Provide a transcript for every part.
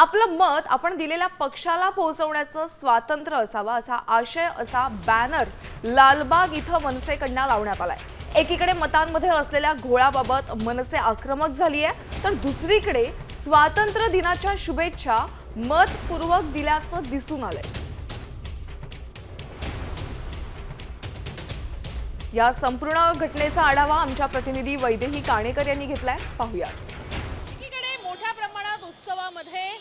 आपलं मत आपण दिलेल्या पक्षाला पोहोचवण्याचं स्वातंत्र्य असावं असा आशय असा बॅनर लालबाग इथं मनसेकडनं लावण्यात आलाय। एकीकडे मतांमध्ये असलेल्या घोळाबाबत मनसे आक्रमक झाली आहे, तर दुसरीकडे स्वातंत्र्य दिनाच्या शुभेच्छा मतपूर्वक दिल्याचं दिसून आलंय। या संपूर्ण घटनेचा आढावा आमच्या प्रतिनिधी वैदेही काणेकर यांनी घेतलाय, पाहूया। एकीकडे मोठ्या प्रमाणात उत्सवामध्ये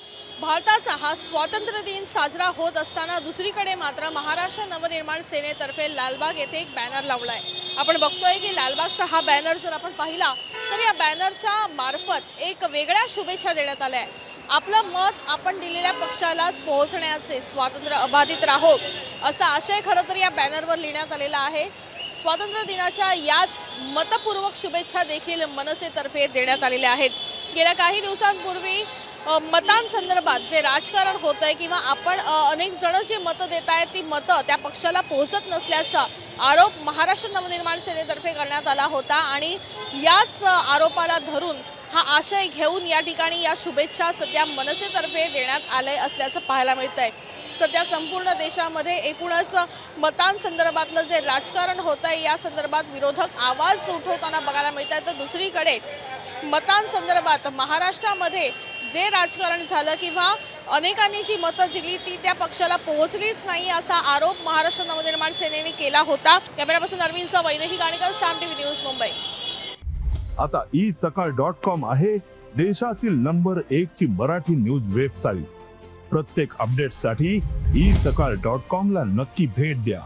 भारताचा हा स्वातंत्र्य दिन साजरा होत असताना दुसरीकडे मात्र महाराष्ट्र नवनिर्माण सेनेतर्फे लालबाग येथे एक बॅनर लावलाय। आपण बघतोय की लालबागचा हा बॅनर जर आपण पाहिला तर या बॅनरच्या मार्फत एक वेगळ्या शुभेच्छा देण्यात आल्या आहेत। आपलं मत आपण दिलेल्या पक्षालाच पोहोचण्याचे स्वातंत्र्य अबाधित राहो असा आशय खरं तर या बॅनरवर लिहिण्यात आलेला आहे। स्वातंत्र्य दिनाच्या याच मतपूर्वक शुभेच्छा देखील मनसेतर्फे देण्यात आलेल्या आहेत। गेल्या काही दिवसांपूर्वी मतांसंदर्भात जे राजकारण होतंय किंवा आपण अनेक जण जे मतं देत आहेत ती मतं त्या पक्षाला पोहोचत नसल्याचा आरोप महाराष्ट्र नवनिर्माण सेनेतर्फे करण्यात आला होता आणि याच आरोपाला धरून हा आशय घेऊन या ठिकाणी या शुभेच्छा सध्या मनसेतर्फे देण्यात आले असल्याचं पाहायला मिळतंय। सध्या संपूर्ण देशामध्ये एकूणच मतांसंदर्भातलं जे राजकारण होत आहे या संदर्भात विरोधक आवाज उठवताना बघायला मिळत आहे, तर दुसरीकडे मतांसंदर्भात महाराष्ट्रामध्ये जे राजकारण झालं किंवा अनेकांनी जी मतं दिली ती त्या पक्षाला पोहोचलीच नाही असा आरोप महाराष्ट्र नवनिर्माण सेनेने केला होता। कॅमेरापर्सन अरविंदसह वैदेही काणेकर, साम टीव्ही न्यूज, मुंबई। आता isakal.com आहे देशातील नंबर 1 ची मराठी न्यूज वेबसाईट। प्रत्येक अपडेटसाठी isakal.com ला नक्की भेट द्या।